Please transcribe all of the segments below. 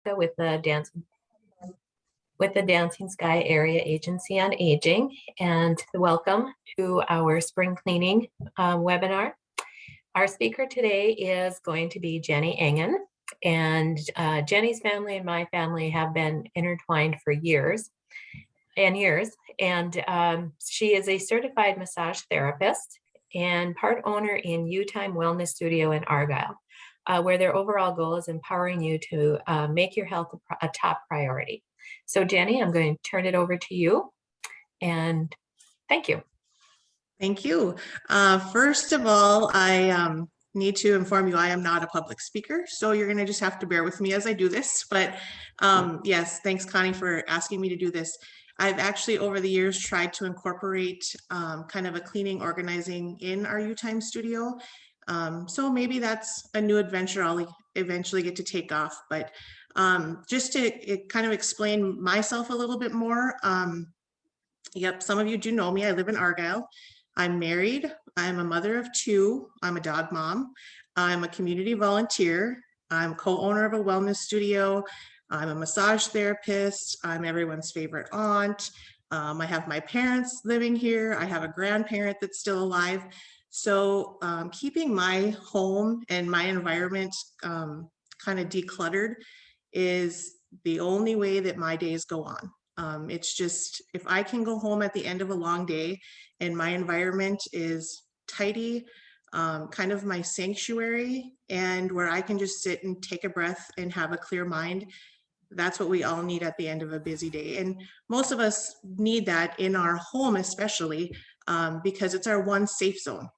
with the Dancing Sky Area Agency on Aging, and welcome to our spring cleaning webinar. Our speaker today is going to be Jenny Engen, and Jenny's family and my family have been intertwined for years and years, and she is a certified massage therapist and part owner in U-Time Wellness Studio in Argyle, where their overall goal is empowering you to make your health a top priority. So Jenny, I'm going to turn it over to you, and thank you. Thank you. First of all, I need to inform you I am not a public speaker, so you're going to just have to bear with me as I do this. But yes, thanks Connie for asking me to do this. I've actually over the years tried to incorporate kind of a cleaning organizing in our U-Time studio. So maybe that's a new adventure I'll eventually get to take off. But just to kind of explain myself a little bit more. Yep, some of you do know me. I live in Argyle. I'm married. I'm a mother of two. I'm a dog mom. I'm a community volunteer. I'm co-owner of a wellness studio. I'm a massage therapist. I'm everyone's favorite aunt. I have my parents living here. I have a grandparent that's still alive. So keeping my home and my environment kind of decluttered is the only way that my days go on. It's just, if I can go home at the end of a long day and my environment is tidy, kind of my sanctuary, and where I can just sit and take a breath and have a clear mind, that's what we all need at the end of a busy day. And most of us need that in our home, especially because it's our one safe zone.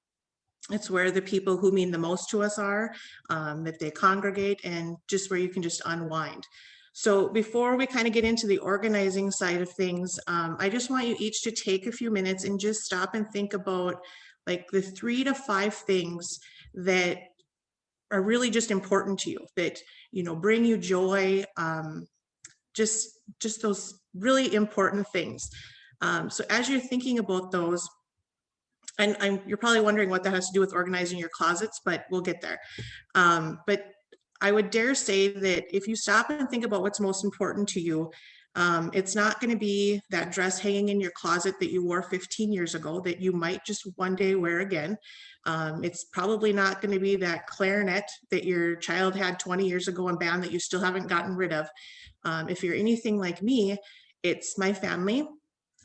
It's where the people who mean the most to us are, that they congregate, and just where you can just unwind. So before we kind of get into the organizing side of things, I just want you each to take a few minutes and just stop and think about like the 3 to 5 things that are really just important to you, that, you know, bring you joy, just those really important things. So as you're thinking about those, and you're probably wondering what that has to do with organizing your closets, but we'll get there. But I would dare say that if you stop and think about what's most important to you, it's not going to be that dress hanging in your closet that you wore 15 years ago that you might just one day wear again. It's probably not going to be that clarinet that your child had 20 years ago in band that you still haven't gotten rid of. If you're anything like me, it's my family,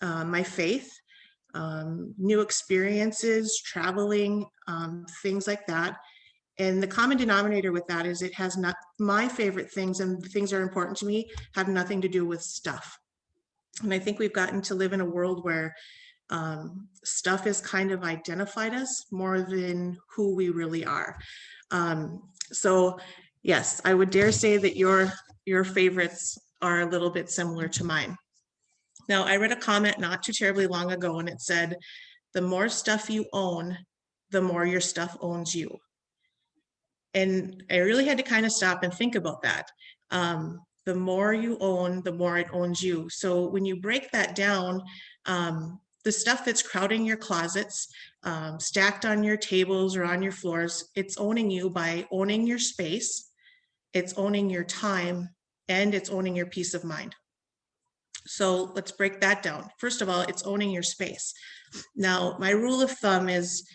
my faith, new experiences, traveling, things like that. And the common denominator with that is it has not, my favorite things and the things that are important to me have nothing to do with stuff. And I think we've gotten to live in a world where stuff has kind of identified us more than who we really are. So yes, I would dare say that your favorites are a little bit similar to mine. Now, I read a comment not too terribly long ago, and it said, the more stuff you own, the more your stuff owns you. And I really had to kind of stop and think about that. The more you own, the more it owns you. So when you break that down, the stuff that's crowding your closets, stacked on your tables or on your floors, it's owning you by owning your space, it's owning your time, and it's owning your peace of mind. So let's break that down. First of all, it's owning your space. Now, my rule of thumb is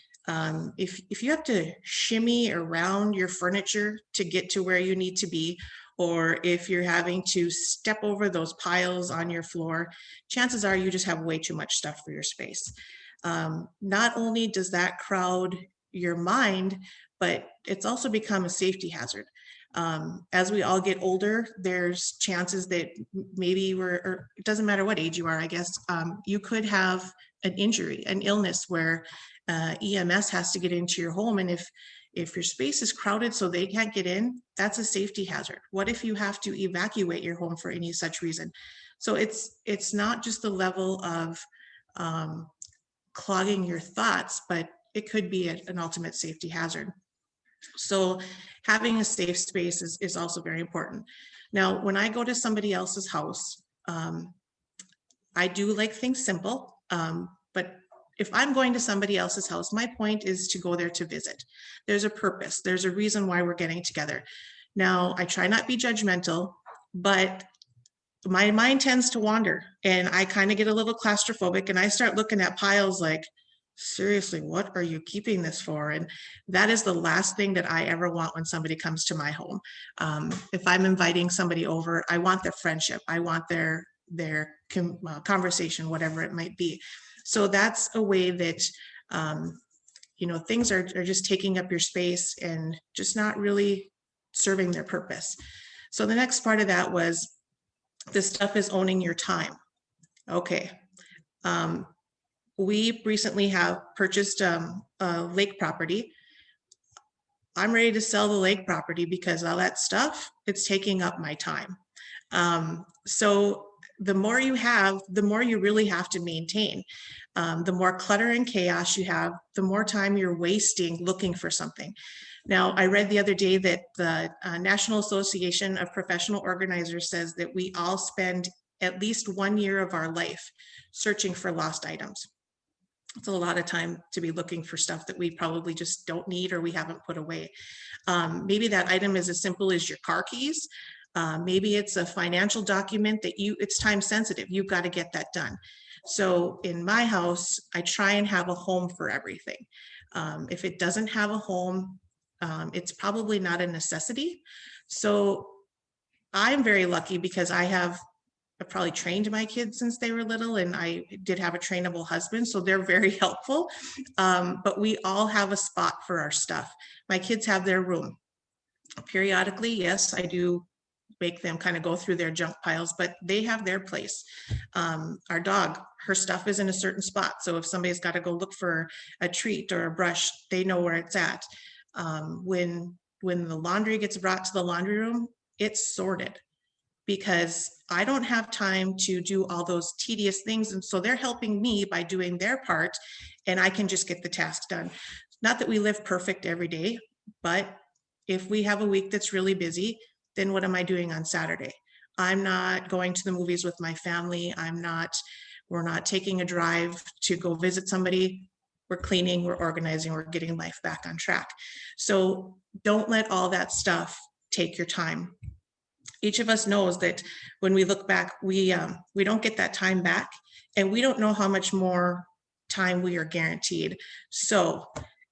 if you have to shimmy around your furniture to get to where you need to be, or if you're having to step over those piles on your floor, chances are you just have way too much stuff for your space. Not only does that crowd your mind, but it's also become a safety hazard. As we all get older, there's chances that maybe or it doesn't matter what age you are, I guess, you could have an injury, an illness where EMS has to get into your home. And if your space is crowded so they can't get in, that's a safety hazard. What if you have to evacuate your home for any such reason? So it's not just the level of clogging your thoughts, but it could be an ultimate safety hazard. So having a safe space is also very important. Now, when I go to somebody else's house, I do like things simple, but if I'm going to somebody else's house, my point is to go there to visit. There's a purpose. There's a reason why we're getting together. Now, I try not to be judgmental, but my mind tends to wander and I kind of get a little claustrophobic and I start looking at piles like, seriously, what are you keeping this for? And that is the last thing that I ever want when somebody comes to my home. If I'm inviting somebody over, I want their friendship. I want their conversation, whatever it might be. So that's a way that, things are just taking up your space and just not really serving their purpose. So the next part of that was, this stuff is owning your time. Okay. We recently have purchased a lake property. I'm ready to sell the lake property because all that stuff, it's taking up my time. So the more you have, the more you really have to maintain. The more clutter and chaos you have, the more time you're wasting looking for something. Now, I read the other day that the National Association of Professional Organizers says that we all spend at least 1 year of our life searching for lost items. It's a lot of time to be looking for stuff that we probably just don't need or we haven't put away. Maybe that item is as simple as your car keys. Maybe it's a financial document that it's time sensitive. You've got to get that done. So in my house, I try and have a home for everything. If it doesn't have a home, it's probably not a necessity. So I'm very lucky because I've probably trained my kids since they were little, and I did have a trainable husband, so they're very helpful. But we all have a spot for our stuff. My kids have their room. Periodically, yes, I do make them kind of go through their junk piles, but they have their place. Our dog, her stuff is in a certain spot. So if somebody's got to go look for a treat or a brush, they know where it's at. When the laundry gets brought to the laundry room, it's sorted because I don't have time to do all those tedious things. And so they're helping me by doing their part, and I can just get the task done. Not that we live perfect every day, but if we have a week that's really busy, then what am I doing on Saturday? I'm not going to the movies with my family. We're not taking a drive to go visit somebody. We're cleaning, we're organizing, we're getting life back on track. So don't let all that stuff take your time. Each of us knows that when we look back, we don't get that time back, and we don't know how much more time we are guaranteed. So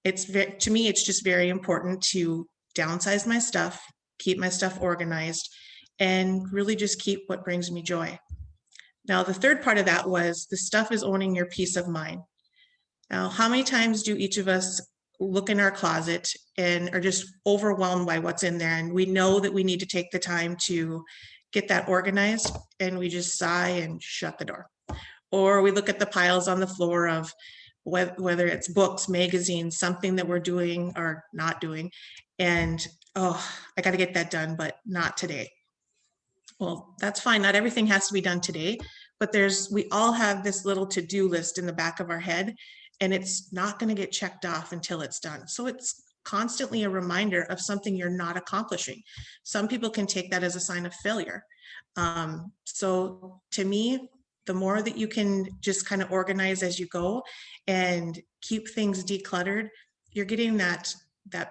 to me, it's just very important to downsize my stuff, keep my stuff organized, and really just keep what brings me joy. Now, the third part of that was the stuff is owning your peace of mind. Now, how many times do each of us look in our closet and are just overwhelmed by what's in there? And we know that we need to take the time to get that organized, and we just sigh and shut the door. Or we look at the piles on the floor of whether it's books, magazines, something that we're doing or not doing. And, oh, I got to get that done, but not today. Well, that's fine. Not everything has to be done today, but we all have this little to-do list in the back of our head, and it's not going to get checked off until it's done. So it's constantly a reminder of something you're not accomplishing. Some people can take that as a sign of failure. So to me, the more that you can just kind of organize as you go and keep things decluttered, you're getting that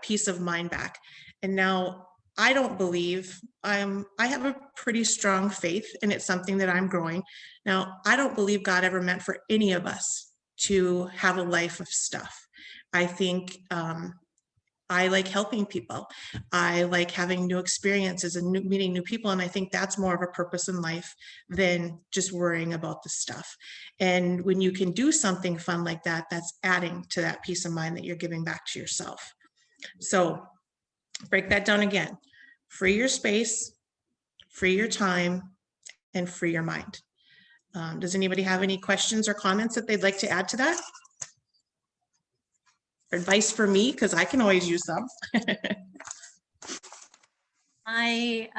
peace of mind back. And now I don't believe I have a pretty strong faith, and it's something that I'm growing. Now, I don't believe God ever meant for any of us to have a life of stuff. I think I like helping people. I like having new experiences and meeting new people. And I think that's more of a purpose in life than just worrying about the stuff. And when you can do something fun like that, that's adding to that peace of mind that you're giving back to yourself. So break that down again. Free your space, free your time, and free your mind. Does anybody have any questions or comments that they'd like to add to that? Advice for me, because I can always use some. My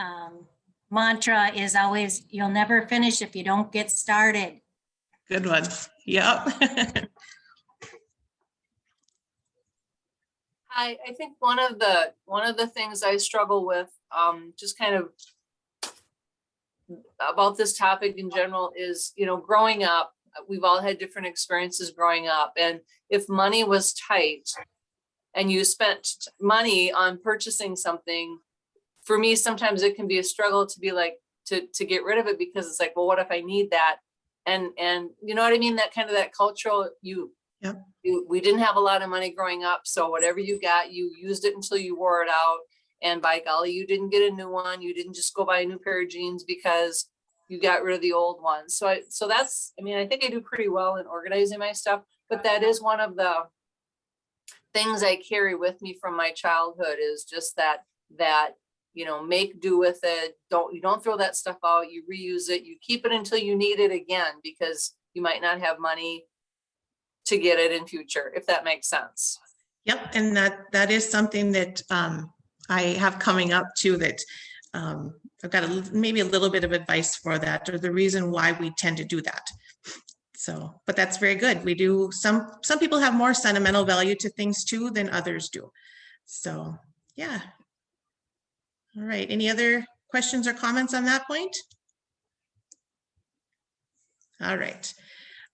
mantra is always, you'll never finish if you don't get started. Good one. Yep. I think one of the things I struggle with, just kind of about this topic in general is, growing up, we've all had different experiences growing up. And if money was tight and you spent money on purchasing something, for me, sometimes it can be a struggle to be like, to get rid of it, because it's like, well, what if I need that? And you know what I mean? That kind of that cultural, Yep. we didn't have a lot of money growing up. So whatever you got, you used it until you wore it out. And by golly, you didn't get a new one. You didn't just go buy a new pair of jeans because you got rid of the old ones. So that's, I mean, I think I do pretty well in organizing my stuff, but that is one of the things I carry with me from my childhood, is just that, you know, make do with it. You don't throw that stuff out, you reuse it, you keep it until you need it again, because you might not have money to get it in future, if that makes sense. Yep, and that is something that I have coming up too, that I've got maybe a little bit of advice for that, or the reason why we tend to do that. So, but that's very good. We do, some people have more sentimental value to things too than others do. So, yeah. All right, any other questions or comments on that point? All right.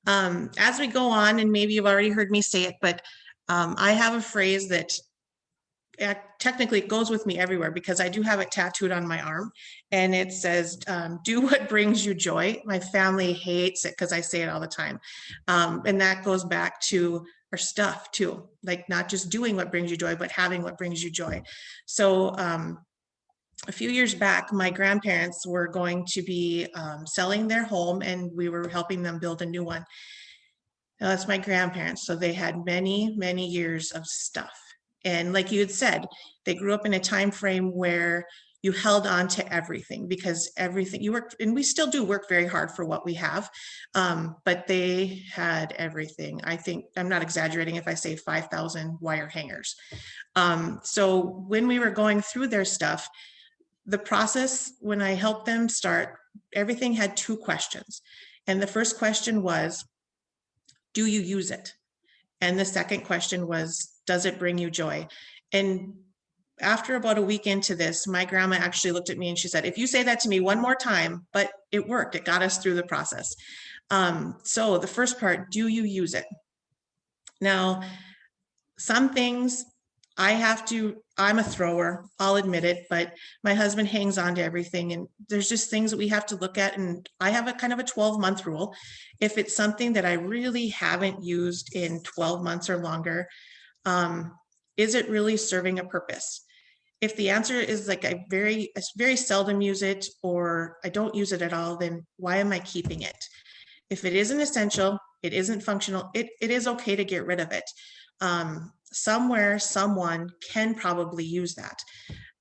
As we go on, and maybe you've already heard me say it, but I have a phrase that technically it goes with me everywhere, because I do have it tattooed on my arm, and it says, do what brings you joy. My family hates it because I say it all the time. And that goes back to our stuff too, like not just doing what brings you joy, but having what brings you joy. So a few years back, my grandparents were going to be selling their home, and we were helping them build a new one. Now, that's my grandparents, so they had many, many years of stuff. And like you had said, they grew up in a time frame where you held on to everything, because everything you worked, and we still do work very hard for what we have, but they had everything. I think I'm not exaggerating if I say 5,000 wire hangers. So when we were going through their stuff, the process, when I helped them start, everything had two questions. And the first question was, do you use it? And the second question was, does it bring you joy? And after about a week into this, my grandma actually looked at me and she said, if you say that to me one more time, but it worked, it got us through the process. So the first part, do you use it? Now, some things I'm a thrower, I'll admit it, but my husband hangs on to everything. And there's just things that we have to look at. And I have a kind of a 12-month rule. If it's something that I really haven't used in 12 months or longer, is it really serving a purpose? If the answer is like I very seldom use it, or I don't use it at all, then why am I keeping it? If it isn't essential, it isn't functional, it is okay to get rid of it. Somewhere, someone can probably use that.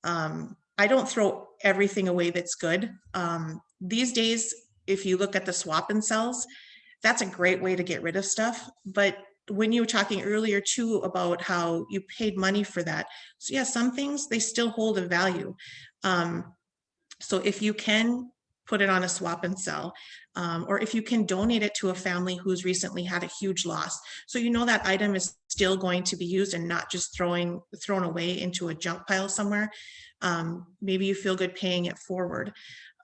I don't throw everything away that's good. These days, if you look at the swap and sells, that's a great way to get rid of stuff. But when you were talking earlier too about how you paid money for that, so yeah, some things, they still hold a value. So if you can put it on a swap and sell, or if you can donate it to a family who's recently had a huge loss, so you know that item is still going to be used and not just thrown away into a junk pile somewhere. Maybe you feel good paying it forward.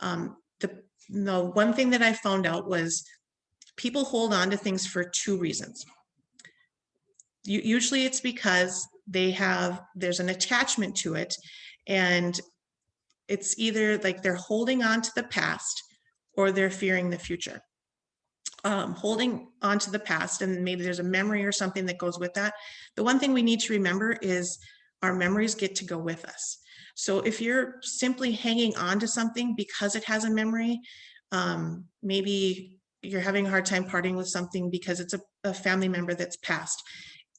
The one thing that I found out was people hold on to things for two reasons. Usually it's because there's an attachment to it, and it's either like they're holding on to the past or they're fearing the future. Holding on to the past, and maybe there's a memory or something that goes with that. The one thing we need to remember is our memories get to go with us. So if you're simply hanging on to something because it has a memory, maybe you're having a hard time parting with something because it's a family member that's passed.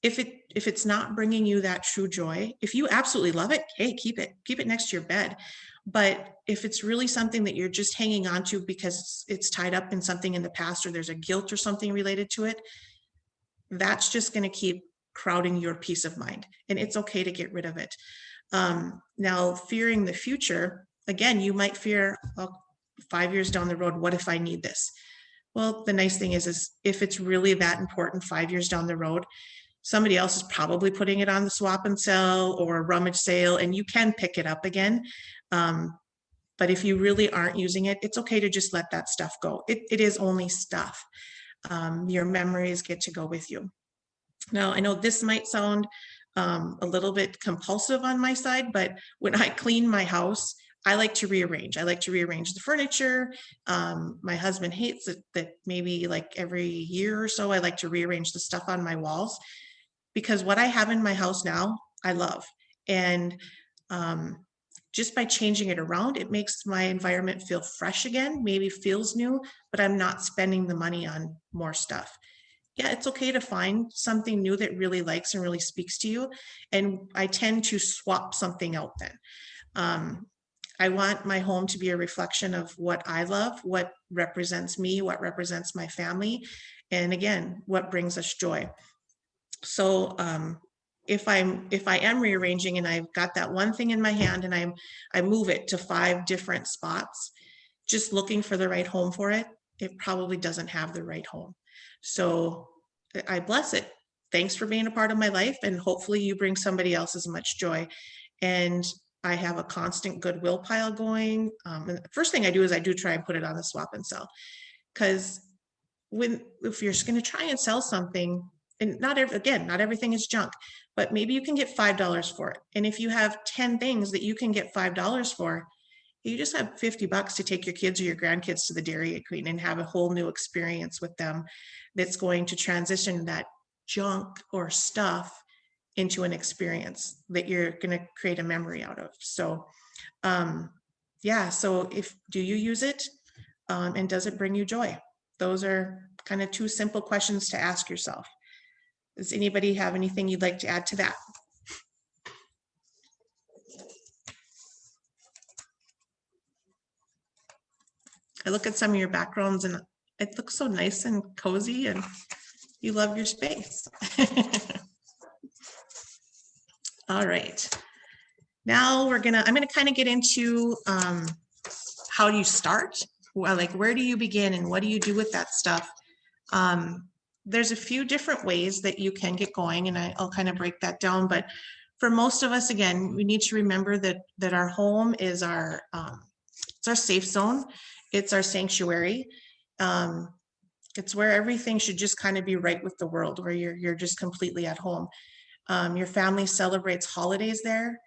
If it's not bringing you that true joy, if you absolutely love it, hey, keep it next to your bed. But if it's really something that you're just hanging on to because it's tied up in something in the past, or there's a guilt or something related to it, that's just going to keep crowding your peace of mind, and it's okay to get rid of it. Now, fearing the future, again, you might fear, 5 years down the road, what if I need this? Well, the nice thing is if it's really that important 5 years down the road, somebody else is probably putting it on the swap and sell or a rummage sale, and you can pick it up again. But if you really aren't using it, it's okay to just let that stuff go. It is only stuff. Your memories get to go with you. Now, I know this might sound a little bit compulsive on my side, but when I clean my house, I like to rearrange. I like to rearrange the furniture. My husband hates it that maybe like every year or so, I like to rearrange the stuff on my walls, because what I have in my house now, I love. And just by changing it around, it makes my environment feel fresh again, maybe feels new, but I'm not spending the money on more stuff. Yeah, it's okay to find something new that really likes and really speaks to you. And I tend to swap something out then. I want my home to be a reflection of what I love, what represents me, what represents my family, and again, what brings us joy. So if I am rearranging and I've got that one thing in my hand and I move it to 5 different spots, just looking for the right home for it, it probably doesn't have the right home. So I bless it. Thanks for being a part of my life, and hopefully you bring somebody else as much joy. And I have a constant goodwill pile going. And the first thing I do is I do try and put it on the swap and sell, because if you're just going to try and sell something, and not everything is junk, but maybe you can get $5 for it. And if you have 10 things that you can get $5 for, you just have $50 to take your kids or your grandkids to the Dairy Queen and have a whole new experience with them that's going to transition that junk or stuff into an experience that you're going to create a memory out of. So yeah, so do you use it, and does it bring you joy? Those are kind of 2 simple questions to ask yourself. Does anybody have anything you'd like to add to that? I look at some of your backgrounds and it looks so nice and cozy, and you love your space. All right. Now I'm gonna kind of get into how do you start? Well, like, where do you begin and what do you do with that stuff? There's a few different ways that you can get going, and I'll kind of break that down. But for most of us, again, we need to remember that our home is it's our safe zone. It's our sanctuary. It's where everything should just kind of be right with the world, where you're just completely at home. Your family celebrates holidays there.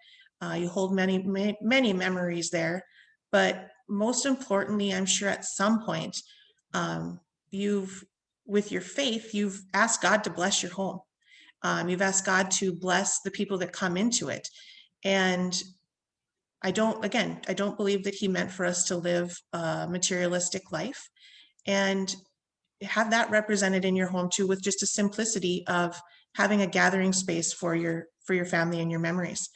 You hold many memories there. But most importantly, I'm sure at some point, with your faith, you've asked God to bless your home. You've asked God to bless the people that come into it. And I don't believe that he meant for us to live a materialistic life, and have that represented in your home too, with just a simplicity of having a gathering space for your family and your memories.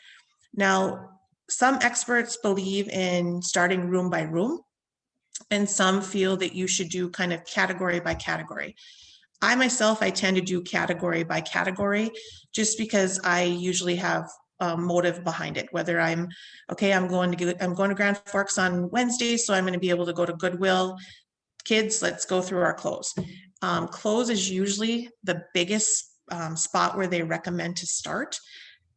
Now, some experts believe in starting room by room, and some feel that you should do kind of category by category. I myself, I tend to do category by category, just because I usually have a motive behind it. Whether I'm going to Grand Forks on Wednesday, so I'm going to be able to go to Goodwill. Kids, let's go through our clothes. Clothes is usually the biggest spot where they recommend to start,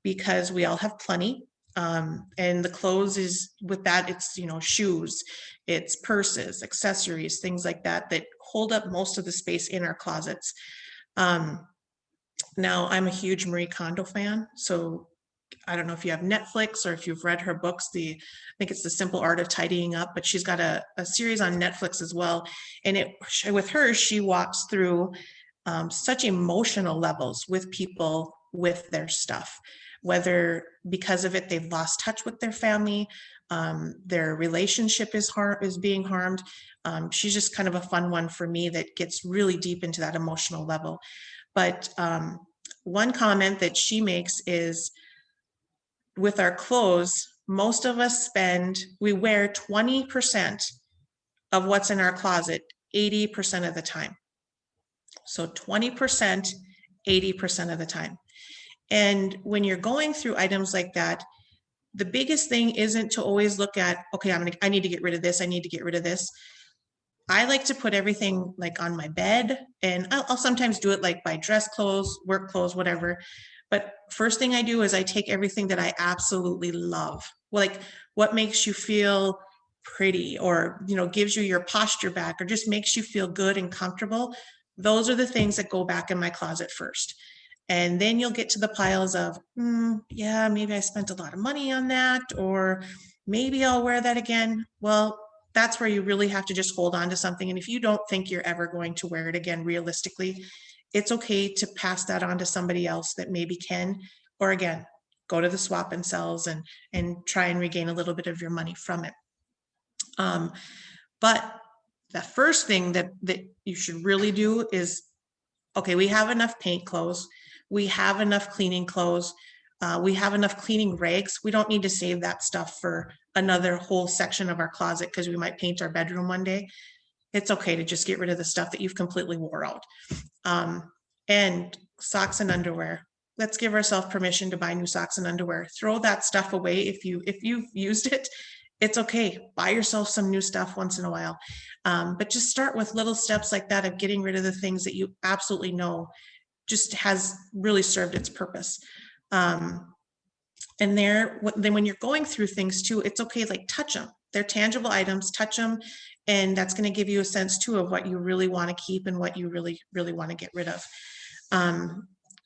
because we all have plenty. And the clothes is with that, it's, shoes, it's purses, accessories, things like that hold up most of the space in our closets. Now, I'm a huge Marie Kondo fan, so I don't know if you have Netflix or if you've read her books. I think it's The Simple Art of Tidying Up, but she's got a series on Netflix as well. And with her, she walks through such emotional levels with people with their stuff, whether because of it they've lost touch with their family, their relationship is being harmed. She's just kind of a fun one for me that gets really deep into that emotional level. But one comment that she makes is, with our clothes, most of us we wear 20% of what's in our closet 80% of the time. So 20%, 80% of the time. And when you're going through items like that, the biggest thing isn't to always look at, okay, I need to get rid of this. I need to get rid of this. I like to put everything like on my bed, and I'll sometimes do it like by dress clothes, work clothes, whatever. But first thing I do is I take everything that I absolutely love, like what makes you feel pretty, or, gives you your posture back, or just makes you feel good and comfortable. Those are the things that go back in my closet first. And then you'll get to the piles of, yeah, maybe I spent a lot of money on that, or maybe I'll wear that again. Well, that's where you really have to just hold on to something. And if you don't think you're ever going to wear it again, realistically, it's okay to pass that on to somebody else that maybe can, or again, go to the swap and sells and try and regain a little bit of your money from it. But the first thing that you should really do is, okay, we have enough paint clothes, we have enough cleaning clothes, we have enough cleaning rags. We don't need to save that stuff for another whole section of our closet because we might paint our bedroom one day. It's okay to just get rid of the stuff that you've completely wore out. And socks and underwear. Let's give ourselves permission to buy new socks and underwear. Throw that stuff away if you've used it. It's okay. Buy yourself some new stuff once in a while. But just start with little steps like that of getting rid of the things that you absolutely know just has really served its purpose. And then when you're going through things too, it's okay, like touch them. They're tangible items, touch them. And that's going to give you a sense too of what you really want to keep and what you really, really want to get rid of.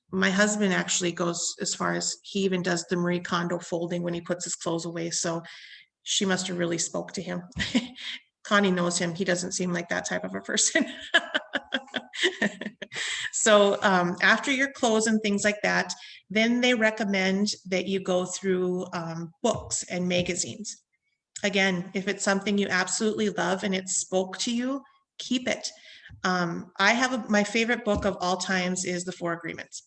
My husband actually goes as far as he even does the Marie Kondo folding when he puts his clothes away. So she must have really spoke to him. Connie knows him. He doesn't seem like that type of a person. So after your clothes and things like that, then they recommend that you go through books and magazines. Again, if it's something you absolutely love and it spoke to you, keep it. I have my favorite book of all times is The Four Agreements.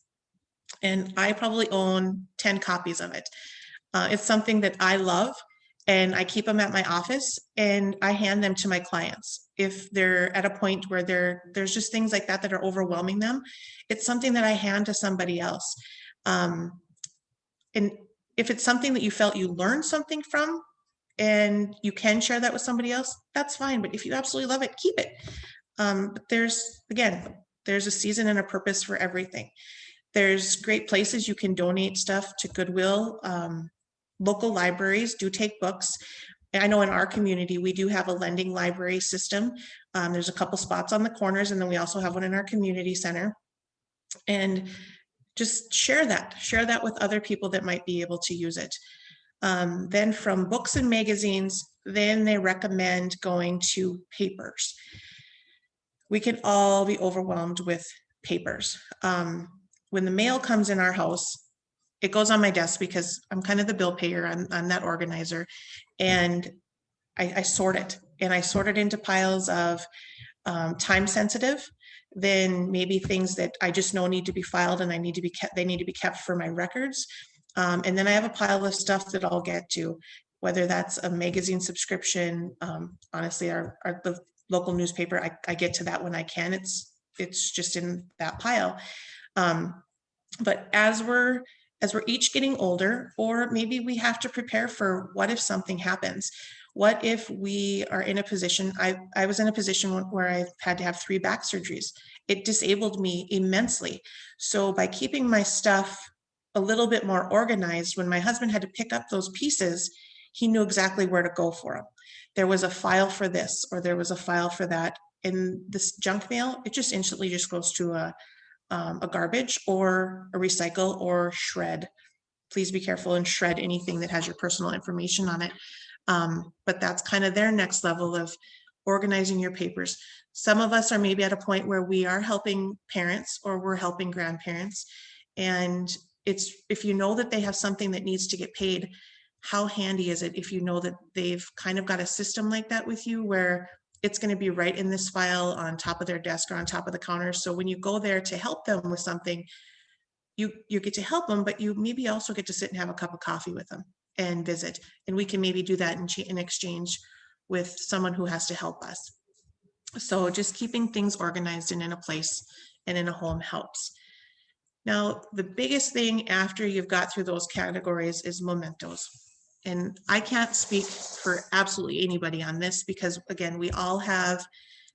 And I probably own 10 copies of it. It's something that I love. And I keep them at my office and I hand them to my clients. If they're at a point where there's just things like that are overwhelming them, it's something that I hand to somebody else. And if it's something that you felt you learned something from and you can share that with somebody else, that's fine. But if you absolutely love it, keep it. But there's a season and a purpose for everything. There's great places you can donate stuff to Goodwill. Local libraries do take books. I know in our community, we do have a lending library system. There's a couple spots on the corners, and then we also have one in our community center. And just share that with other people that might be able to use it. Then from books and magazines, then they recommend going to papers. We can all be overwhelmed with papers. When the mail comes in our house, it goes on my desk because I'm kind of the bill payer. I'm that organizer. And I sort it. And I sort it into piles of time sensitive, then maybe things that I just know need to be filed and they need to be kept for my records. And then I have a pile of stuff that I'll get to, whether that's a magazine subscription. Honestly, the local newspaper, I get to that when I can. It's just in that pile. But as we're each getting older, or maybe we have to prepare for what if something happens. What if we are in a position, I was in a position where I had to have 3 back surgeries. It disabled me immensely. So by keeping my stuff a little bit more organized, when my husband had to pick up those pieces, he knew exactly where to go for them. There was a file for this, or there was a file for that. And this junk mail, it just instantly just goes to a garbage or a recycle or shred. Please be careful and shred anything that has your personal information on it. But that's kind of their next level of organizing your papers. Some of us are maybe at a point where we are helping parents or we're helping grandparents. And if you know that they have something that needs to get paid, how handy is it if you know that they've kind of got a system like that with you where it's going to be right in this file on top of their desk or on top of the counter. So when you go there to help them with something, you get to help them, but you maybe also get to sit and have a cup of coffee with them and visit. And we can maybe do that in exchange with someone who has to help us. So just keeping things organized and in a place and in a home helps. Now, the biggest thing after you've got through those categories is mementos. And I can't speak for absolutely anybody on this because, again, we all have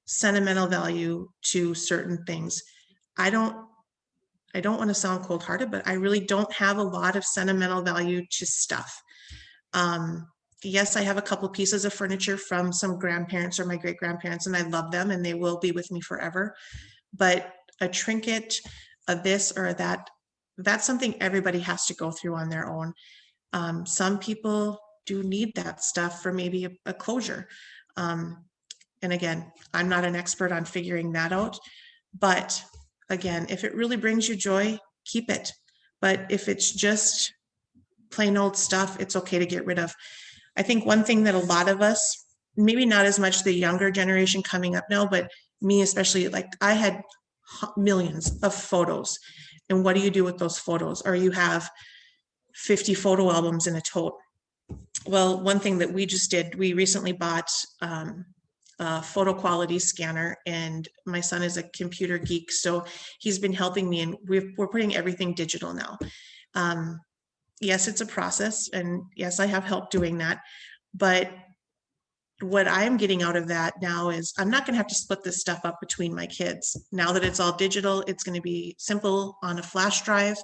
sentimental value to certain things. I don't want to sound cold-hearted, but I really don't have a lot of sentimental value to stuff. Yes, I have a couple pieces of furniture from some grandparents or my great-grandparents, and I love them and they will be with me forever. But a trinket, a this or a that, that's something everybody has to go through on their own. Some people do need that stuff for maybe a closure. And again, I'm not an expert on figuring that out, but again, if it really brings you joy, keep it. But if it's just plain old stuff, it's okay to get rid of. I think one thing that a lot of us, maybe not as much the younger generation coming up now, but me especially, like I had millions of photos. And what do you do with those photos? Or you have 50 photo albums in a tote. Well, one thing that we just did, we recently bought a photo quality scanner, and my son is a computer geek, so he's been helping me, and we're putting everything digital now. Yes, it's a process, and yes, I have help doing that, but what I'm getting out of that now is I'm not going to have to split this stuff up between my kids. Now that it's all digital, it's going to be simple on a flash drive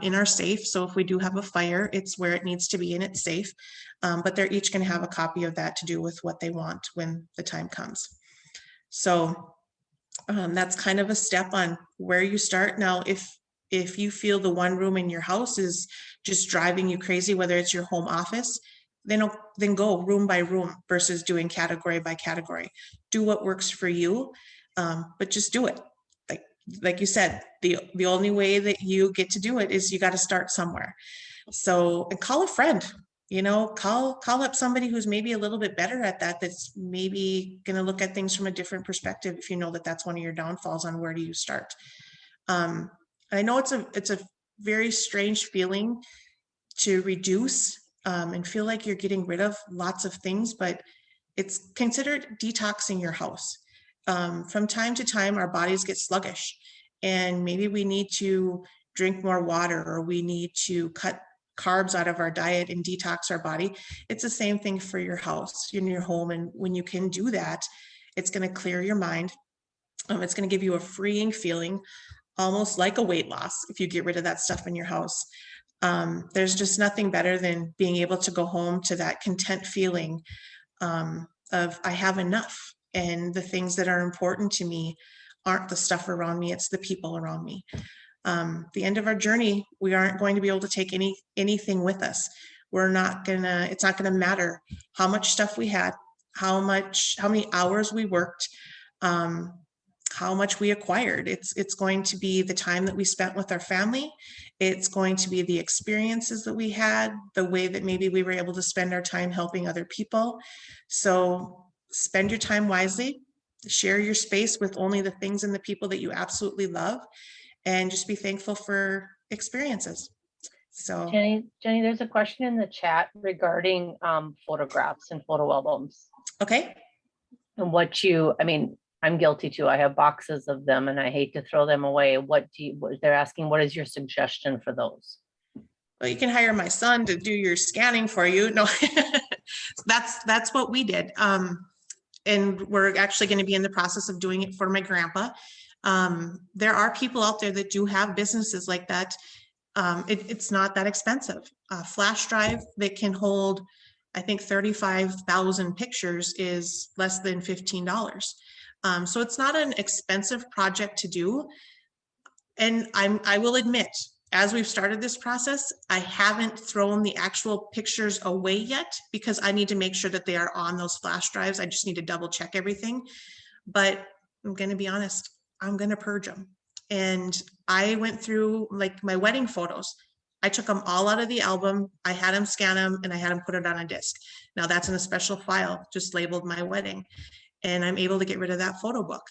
in our safe. So if we do have a fire, it's where it needs to be and it's safe. But they're each going to have a copy of that to do with what they want when the time comes. So that's kind of a step on where you start. Now, if you feel the one room in your house is just driving you crazy, whether it's your home office, then go room by room versus doing category by category. Do what works for you, but just do it. Like you said, the only way that you get to do it is you got to start somewhere. So, and call a friend, call up somebody who's maybe a little bit better at that, that's maybe going to look at things from a different perspective if you know that that's one of your downfalls on where do you start. I know it's a very strange feeling to reduce and feel like you're getting rid of lots of things, but it's considered detoxing your house. From time to time, our bodies get sluggish, and maybe we need to drink more water, or we need to cut carbs out of our diet and detox our body. It's the same thing for your house, in your home. And when you can do that, it's going to clear your mind. It's going to give you a freeing feeling, almost like a weight loss if you get rid of that stuff in your house. There's just nothing better than being able to go home to that content feeling of I have enough, and the things that are important to me aren't the stuff around me, it's the people around me. The end of our journey, we aren't going to be able to take anything with us. It's not gonna matter how much stuff we had, how many hours we worked, how much we acquired. It's going to be the time that we spent with our family. It's going to be the experiences that we had, the way that maybe we were able to spend our time helping other people. So spend your time wisely, share your space with only the things and the people that you absolutely love, and just be thankful for experiences. So Jenny, there's a question in the chat regarding photographs and photo albums. okay. And I'm guilty too. I have boxes of them and I hate to throw them away. They're asking, what is your suggestion for those? Well, you can hire my son to do your scanning for you. No, that's what we did. And we're actually going to be in the process of doing it for my grandpa. There are people out there that do have businesses like that. It's not that expensive. A flash drive that can hold, I think, 35,000 pictures is less than $15. So it's not an expensive project to do. And I will admit, as we've started this process, I haven't thrown the actual pictures away yet because I need to make sure that they are on those flash drives. I just need to double check everything. But I'm going to be honest, I'm going to purge them. And I went through like my wedding photos. I took them all out of the album. I had them scan them and I had them put it on a disc. Now that's in a special file, just labeled my wedding. And I'm able to get rid of that photo book.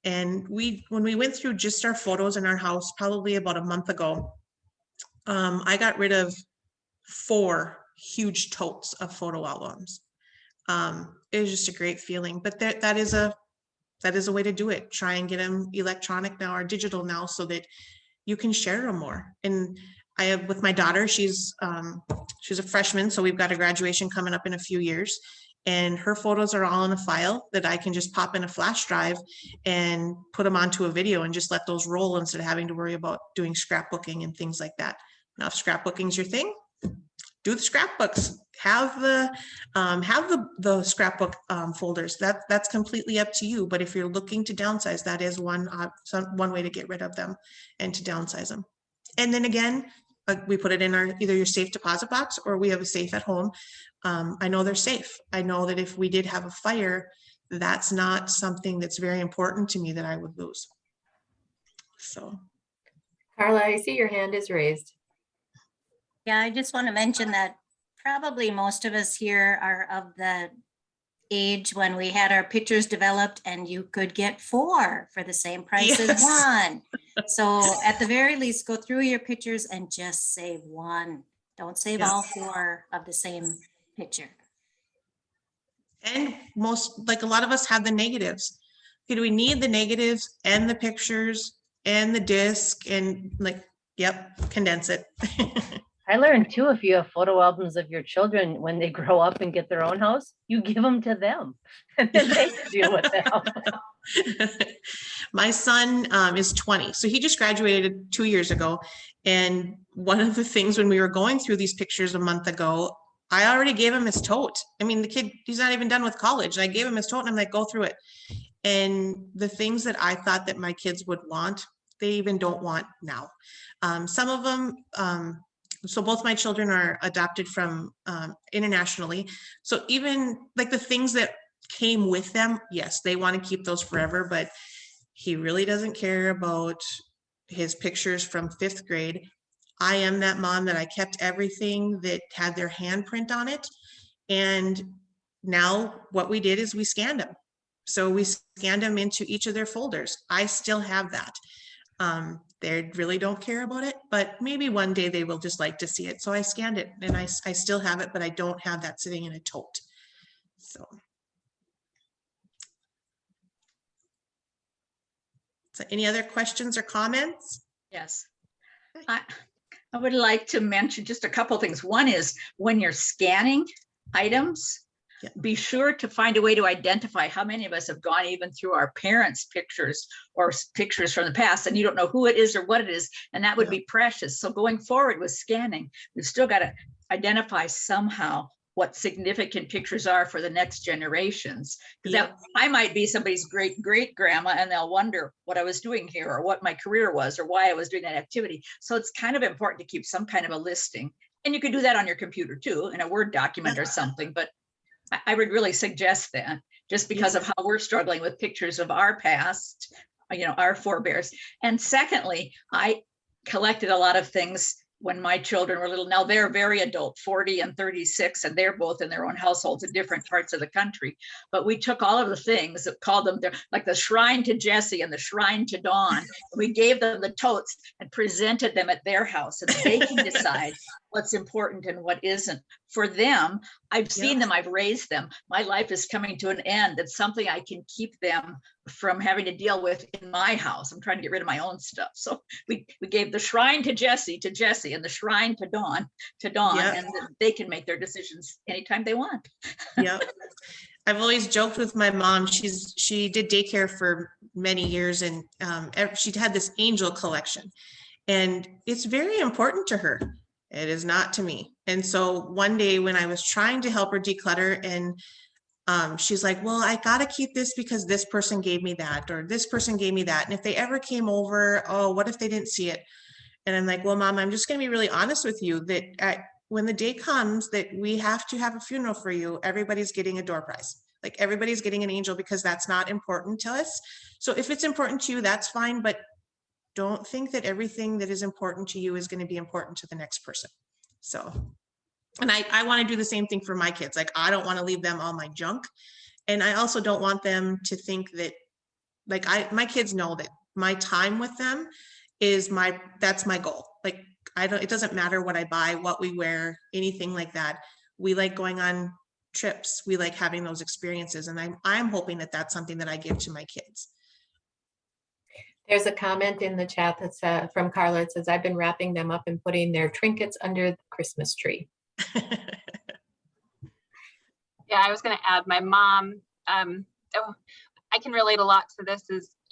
And when we went through just our photos in our house, probably about a month ago, I got rid of 4 huge totes of photo albums. It was just a great feeling, but that is a way to do it. Try and get them electronic now or digital now so that you can share them more. And I have with my daughter, she's a freshman, so we've got a graduation coming up in a few years. And her photos are all in a file that I can just pop in a flash drive and put them onto a video and just let those roll instead of having to worry about doing scrapbooking and things like that. Now, if scrapbooking's your thing, do the scrapbooks. Have the scrapbook folders. That's completely up to you. But if you're looking to downsize, that is one way to get rid of them and to downsize them. And then again, we put it in our, either your safe deposit box or we have a safe at home. I know they're safe. I know that if we did have a fire, that's not something that's very important to me that I would lose. So. Carla, I see your hand is raised. Yeah, I just want to mention that probably most of us here are of the age when we had our pictures developed and you could get 4 for the same price as Yes. 1. So at the very least, go through your pictures and just save 1. Don't save Yes. all 4 of the same picture. And like a lot of us have the negatives. Okay, do we need the negatives and the pictures and the disc and like, yep, condense it. I learned too, if you have photo albums of your children, when they grow up and get their own house, you give them to them and then they deal with them. My son is 20, so he just graduated 2 years ago. And one of the things when we were going through these pictures a month ago, I already gave him his tote. I mean, the kid, he's not even done with college. I gave him his tote and I'm like, go through it. And the things that I thought that my kids would want, they even don't want now. Some of them, so both my children are adopted from internationally. So even like the things that came with them, yes, they want to keep those forever, but he really doesn't care about his pictures from 5th grade. I am that mom that I kept everything that had their handprint on it. And now what we did is we scanned them. So we scanned them into each of their folders. I still have that. They really don't care about it, but maybe one day they will just like to see it. So I scanned it and I still have it, but I don't have that sitting in a tote. So any other questions or comments? Yes. I would like to mention just a couple of things. One is when you're scanning items, be sure to find a way to identify how many of us have gone even through our parents' pictures or pictures from the past, and you don't know who it is or what it is, and that would be precious. So going forward with scanning, we've still got to identify somehow what significant pictures are for the next generations. Because I might be somebody's great grandma and they'll wonder what I was doing here or what my career was or why I was doing that activity. So it's kind of important to keep some kind of a listing. And you could do that on your computer too, in a Word document or something, but I would really suggest that just because of how we're struggling with pictures of our past, you know, our forebears. And secondly, I collected a lot of things when my children were little. Now they're very adult, 40 and 36, and they're both in their own households in different parts of the country. But we took all of the things, called them like the Shrine to Jesse and the Shrine to Dawn. And we gave them the totes and presented them at their house, and they can decide what's important and what isn't. For them, I've seen them, I've raised them. My life is coming to an end. It's something I can keep them from having to deal with in my house. I'm trying to get rid of my own stuff. So we gave the Shrine to Jesse, and the Shrine to Dawn, and they can make their decisions anytime they want. Yeah. I've always joked with my mom. She did daycare for many years, and she had this angel collection, and it's very important to her. It is not to me. And so one day when I was trying to help her declutter, and she's like, well, I got to keep this because this person gave me that, or this person gave me that. And if they ever came over, oh, what if they didn't see it? And I'm like, well, Mom, I'm just going to be really honest with you that when the day comes that we have to have a funeral for you, everybody's getting a door prize. Like everybody's getting an angel because that's not important to us. So if it's important to you, that's fine. But don't think that everything that is important to you is going to be important to the next person. So, and I want to do the same thing for my kids. Like, I don't want to leave them all my junk. And I also don't want them to think that, like, my kids know that my time with them is that's my goal. Like, it doesn't matter what I buy, what we wear, anything like that. We like going on trips. We like having those experiences. And I'm hoping that that's something that I give to my kids. There's a comment in the chat that's from Carla. It says, I've been wrapping them up and putting their trinkets under the Christmas tree. Yeah, I was going to add my mom. I can relate a lot to this.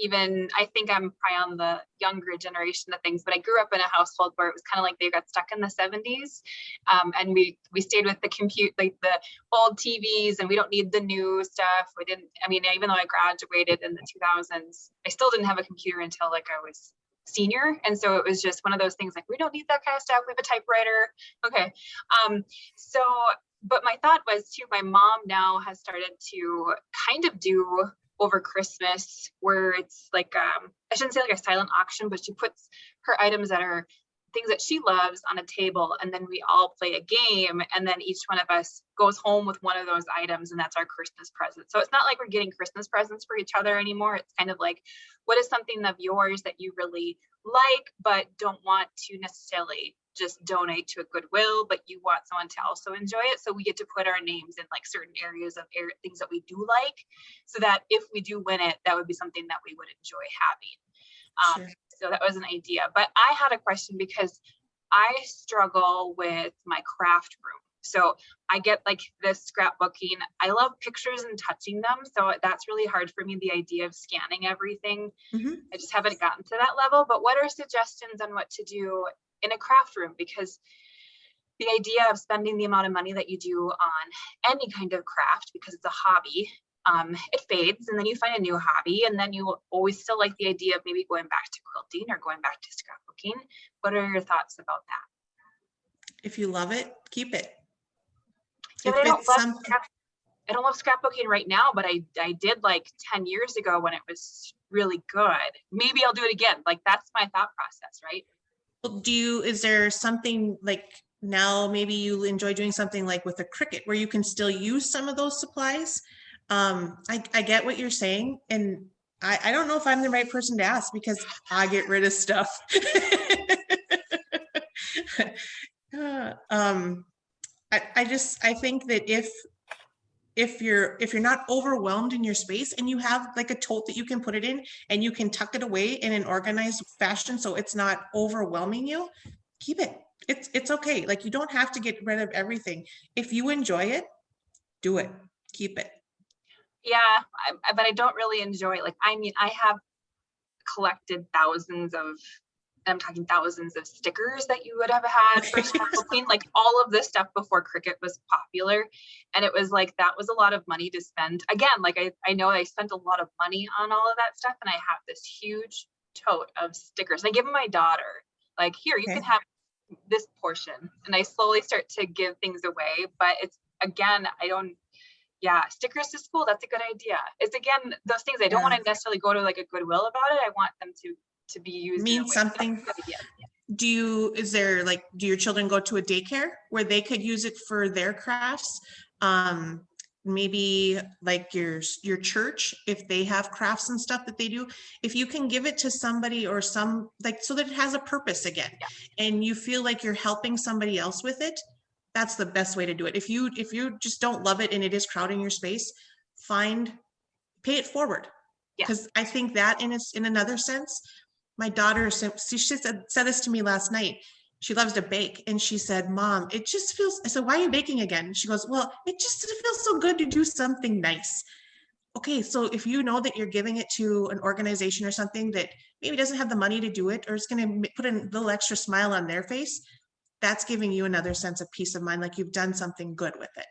I think I'm probably on the younger generation of things, but I grew up in a household where it was kind of like they got stuck in the 70s. And we stayed with the the old TVs, and we don't need the new stuff. Even though I graduated in the 2000s, I still didn't have a computer until like I was senior. And so it was just one of those things like, we don't need that kind of stuff. We have a typewriter. Okay. So, but my thought was too, my mom now has started to kind of do over Christmas where it's like, I shouldn't say like a silent auction, but she puts her items that are things that she loves on a table, and then we all play a game, and then each one of us goes home with one of those items, and that's our Christmas present. So it's not like we're getting Christmas presents for each other anymore. It's kind of like, what is something of yours that you really like but don't want to necessarily just donate to a Goodwill, but you want someone to also enjoy it. So we get to put our names in like certain areas of things that we do like, so that if we do win it, that would be something that we would enjoy having. Sure. So that was an idea, but I had a question because I struggle with my craft room. So I get like this scrapbooking. I love pictures and touching them. So that's really hard for me, the idea of scanning everything. I just haven't gotten to that level, but what are suggestions on what to do in a craft room? Because the idea of spending the amount of money that you do on any kind of craft, because it's a hobby, it fades, and then you find a new hobby, and then you always still like the idea of maybe going back to quilting or going back to scrapbooking. What are your thoughts about that? If you love it, keep it. Yeah, If I don't it's love something, I don't love scrapbooking right now, but I did like 10 years ago when it was really good. Maybe I'll do it again. Like that's my thought process, right? well, is there something like now maybe you enjoy doing something like with a Cricut where you can still use some of those supplies? I get what you're saying, and I don't know if I'm the right person to ask because I get rid of stuff. I think that if you're not overwhelmed in your space and you have like a tote that you can put it in and you can tuck it away in an organized fashion so it's not overwhelming you, keep it. It's okay. Like you don't have to get rid of everything. If you enjoy it, do it. Keep it. Yeah, but I don't really enjoy it. Like, I mean, I have collected thousands of, I'm talking thousands of stickers that you would have had for scrapbooking, like all of this stuff before Cricut was popular. And it was like, that was a lot of money to spend. Again, like I know I spent a lot of money on all of that stuff, and I have this huge tote of stickers. And I give them my daughter, like, here, you can have this portion. And I slowly start to give things away, but it's, again, yeah, stickers to school, that's a good idea. It's again, those things I don't want to necessarily go to like a Goodwill about it. I want them to be used. Mean something. Do your children go to a daycare where they could use it for their crafts? Maybe like your church, if they have crafts and stuff that they do, if you can give it to somebody or so that it has a purpose again, and you feel like you're helping somebody else with it, that's the best way to do it. If you just don't love it and it is crowding your space, pay it forward. Because I think that in another sense, my daughter, she said this to me last night. She loves to bake. And she said, Mom, it just feels, I said, why are you baking again? She goes, well, it feels so good to do something nice. Okay, so if you know that you're giving it to an organization or something that maybe doesn't have the money to do it, or it's going to put a little extra smile on their face, that's giving you another sense of peace of mind, like you've done something good with it.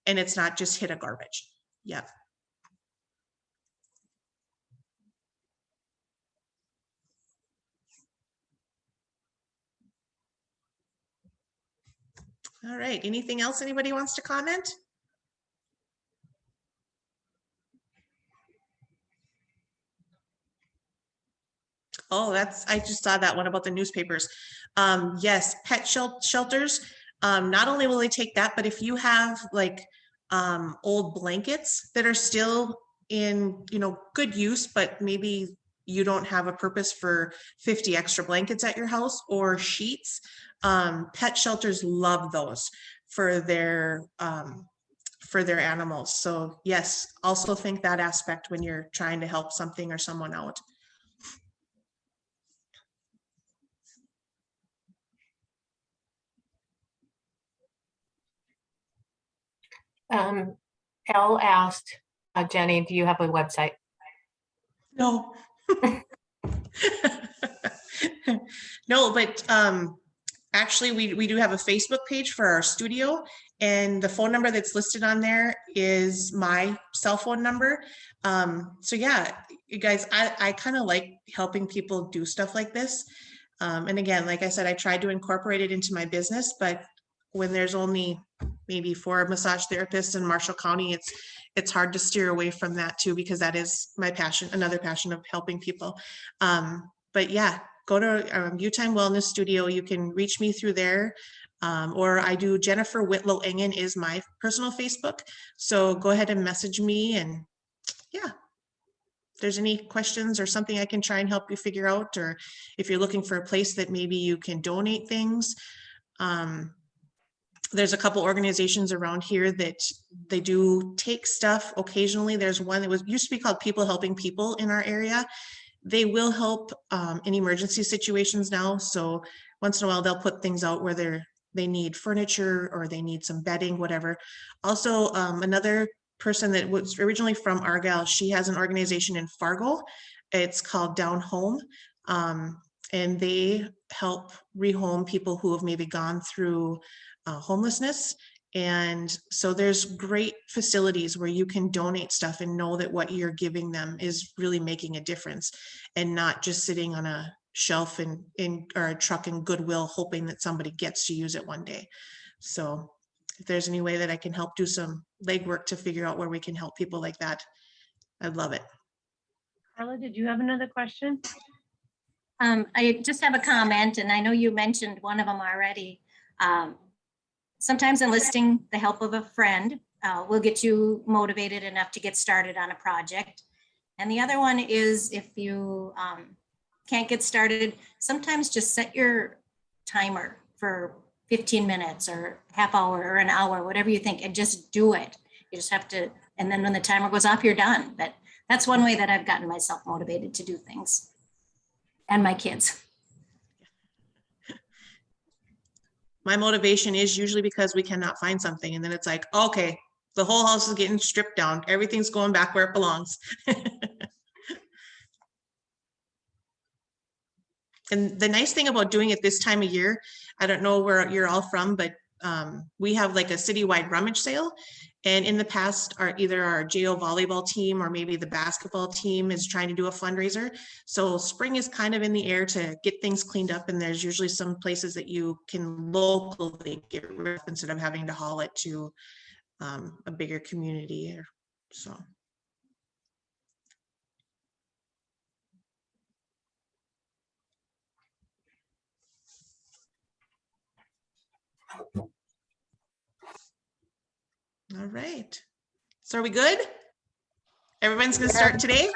And it's not just hit a garbage. Yeah. All right, anything else anybody wants to comment? Oh, I just saw that one about the newspapers. Yes, pet shelters. Not only will they take that, but if you have like old blankets that are still in, good use, but maybe you don't have a purpose for 50 extra blankets at your house, or sheets, pet shelters love those for their animals. So yes, also think that aspect when you're trying to help something or someone out. Elle asked, Jenny, do you have a website? No. No, but actually we do have a Facebook page for our studio, and the phone number that's listed on there is my cell phone number. So yeah, you guys, I kind of like helping people do stuff like this. And again, like I said, I tried to incorporate it into my business, but when there's only maybe 4 massage therapists in Marshall County, it's hard to steer away from that too, because that is my passion, another passion of helping people. But yeah, go to U-Time Wellness Studio. You can reach me through there. Or I do Jennifer Whitlow Engen is my personal Facebook. So go ahead and message me, and yeah, if there's any questions or something I can try and help you figure out, or if you're looking for a place that maybe you can donate things. There's a couple organizations around here that they do take stuff occasionally. There's one that used to be called People Helping People in our area. They will help in emergency situations now. So once in a while, they'll put things out where they need furniture or they need some bedding, whatever. Also, another person that was originally from Argyle, she has an organization in Fargo. It's called Down Home. And they help rehome people who have maybe gone through homelessness. And so there's great facilities where you can donate stuff and know that what you're giving them is really making a difference, and not just sitting on a shelf or a truck in Goodwill hoping that somebody gets to use it one day. So if there's any way that I can help do some legwork to figure out where we can help people like that, I'd love it. Carla, did you have another question? I just have a comment, and I know you mentioned one of them already. Sometimes enlisting the help of a friend will get you motivated enough to get started on a project. And the other one is, if you can't get started, sometimes just set your timer for 15 minutes or half hour or an hour, whatever you think, and just do it. You just have to, and then when the timer goes off, you're done. But that's one way that I've gotten myself motivated to do things, and my kids. My motivation is usually because we cannot find something, and then it's like, okay, the whole house is getting stripped down. Everything's going back where it belongs. And the nice thing about doing it this time of year, I don't know where you're all from, but we have like a citywide rummage sale. And in the past, either our JO volleyball team or maybe the basketball team is trying to do a fundraiser. So spring is kind of in the air to get things cleaned up. And there's usually some places that you can locally get rid of instead of having to haul it to a bigger community. So. All right. So are we good? Everyone's going to start today?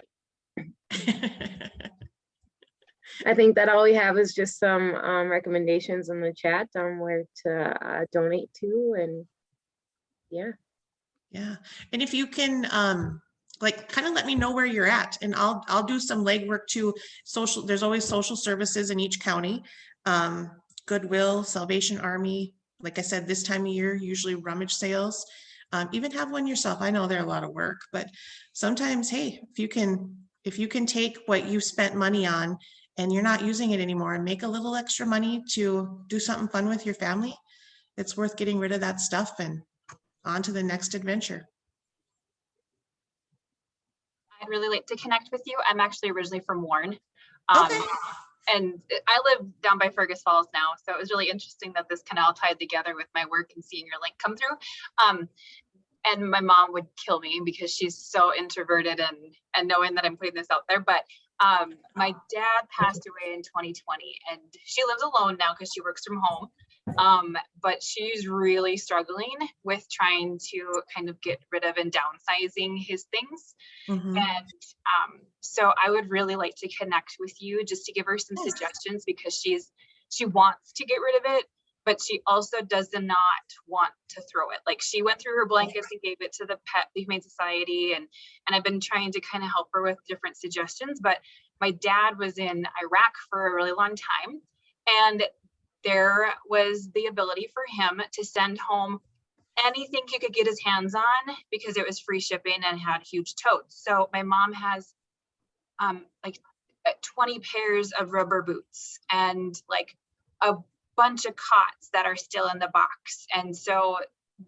I think that all we have is just some recommendations in the chat on where to donate to, and yeah. Yeah. And if you can like kind of let me know where you're at, and I'll do some legwork too. There's always social services in each county. Goodwill, Salvation Army, like I said, this time of year, usually rummage sales. Even have one yourself. I know they're a lot of work, but sometimes, hey, if you can take what you've spent money on and you're not using it anymore and make a little extra money to do something fun with your family, it's worth getting rid of that stuff and on to the next adventure. I'd really like to connect with you. I'm actually originally from Warren. Okay. And I live down by Fergus Falls now. So it was really interesting that this kind of all tied together with my work and seeing your link come through. And my mom would kill me because she's so introverted and knowing that I'm putting this out there. But my dad passed away in 2020 and she lives alone now because she works from home. But she's really struggling with trying to kind of get rid of and downsizing his things. Mm-hmm. And so I would really like to connect with you just to give her some suggestions, because she wants to get rid of it, but she also does not want to throw it. Like, she went through her blankets and gave it to the Humane Society, and I've been trying to kind of help her with different suggestions. But my dad was in Iraq for a really long time, and there was the ability for him to send home anything he could get his hands on because it was free shipping and had huge totes. So my mom has like 20 pairs of rubber boots and like a bunch of cots that are still in the box. And so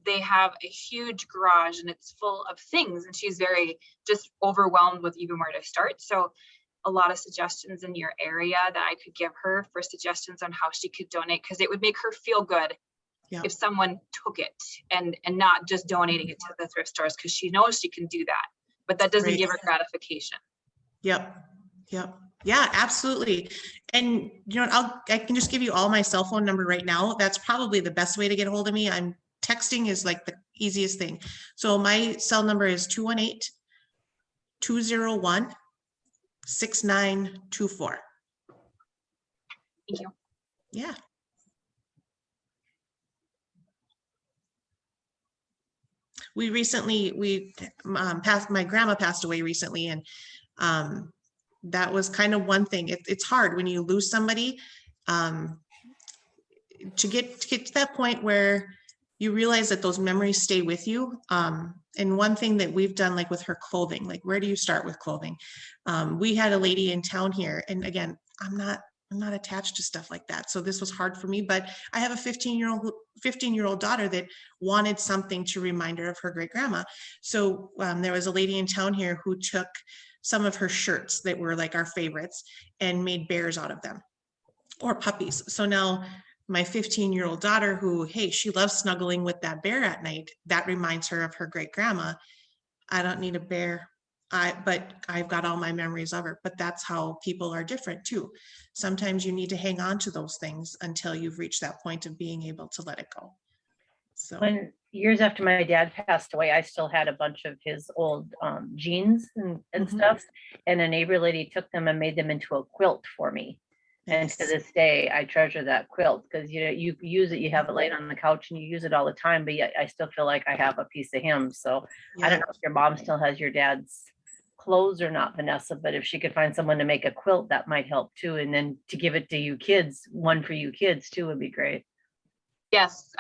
they have a huge garage and it's full of things, and she's very just overwhelmed with even where to start. So a lot of suggestions in your area that I could give her for suggestions on how she could donate, because it would make her feel good if someone took it and not just donating it to the thrift stores, because she knows she can do that, but that doesn't give her gratification. Yep. Yeah, absolutely. And you know, I can just give you all my cell phone number right now. That's probably the best way to get a hold of me. Texting is like the easiest thing. So my cell number is 218-201-6924. Thank you. Yeah. My grandma passed away recently, and that was kind of one thing. It's hard when you lose somebody, to get to that point where you realize that those memories stay with you. And one thing that we've done, like with her clothing, like where do you start with clothing? We had a lady in town here, and again, I'm not attached to stuff like that. So this was hard for me, but I have a 15-year-old daughter that wanted something to remind her of her great grandma. So there was a lady in town here who took some of her shirts that were like our favorites and made bears out of them, or puppies. So now my 15-year-old daughter, who, hey, she loves snuggling with that bear at night, that reminds her of her great grandma. I don't need a bear, but I've got all my memories of her. But that's how people are different too. Sometimes you need to hang on to those things until you've reached that point of being able to let it go. So When years after my dad passed away, I still had a bunch of his old jeans and stuff. And a neighbor lady took them and made them into a quilt for me. And to this day, I treasure that quilt, because you know, you use it, you have it laid on the couch and you use it all the time, but yet I still feel like I have a piece of him. So I don't know if your mom still has your dad's clothes or not, Vanessa, but if she could find someone to make a quilt, that might help too. And then to give it to you kids, one for you kids too, would be great. Yes,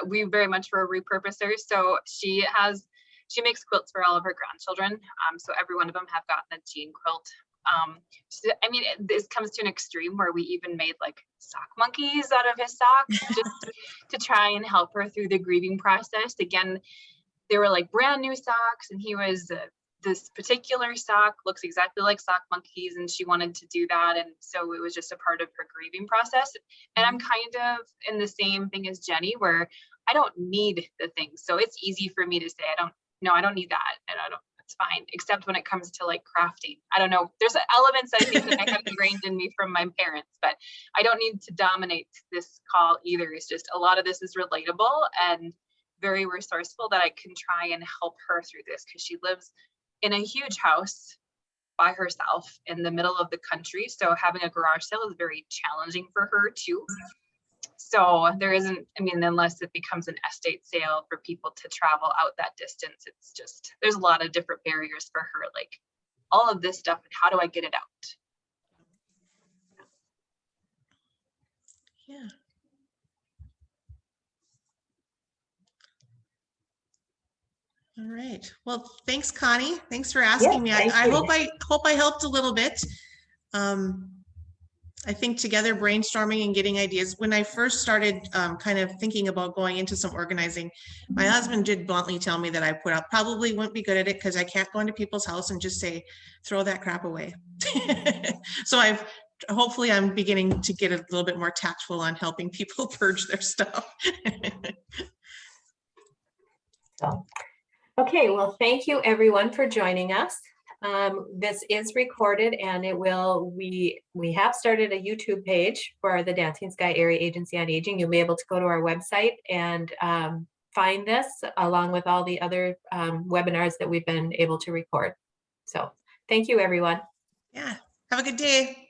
we very much were repurposers. So she makes quilts for all of her grandchildren. So every one of them have gotten a jean quilt. So, I mean, this comes to an extreme where we even made like sock monkeys out of his socks just to try and help her through the grieving process. Again, they were like brand new socks, and he was this particular sock looks exactly like sock monkeys, and she wanted to do that, and so it was just a part of her grieving process. And I'm kind of in the same thing as Jenny, where I don't need the things, so it's easy for me to say I don't need that, and it's fine, except when it comes to like crafting. I don't know, there's elements I think that I have ingrained in me from my parents, but I don't need to dominate this call either. It's just a lot of this is relatable and very resourceful, that I can try and help her through this, because she lives in a huge house by herself in the middle of the country. So having a garage sale is very challenging for her too. So there isn't, I mean, unless it becomes an estate sale for people to travel out that distance, it's just, there's a lot of different barriers for her, like all of this stuff, and how do I get it out? yeah. All right. Well, thanks, Connie. Thanks for asking me. I hope I helped a little bit. I think together brainstorming and getting ideas. When I first started kind of thinking about going into some organizing, my husband did bluntly tell me that I probably wouldn't be good at it, because I can't go into people's house and just say, throw that crap away. So hopefully I'm beginning to get a little bit more tactful on helping people purge their stuff. So, okay, well, thank you everyone for joining us. This is recorded, and we have started a YouTube page for the Dancing Sky Area Agency on Aging. You'll be able to go to our website and find this along with all the other webinars that we've been able to record. So thank you, everyone. Yeah, have a good day.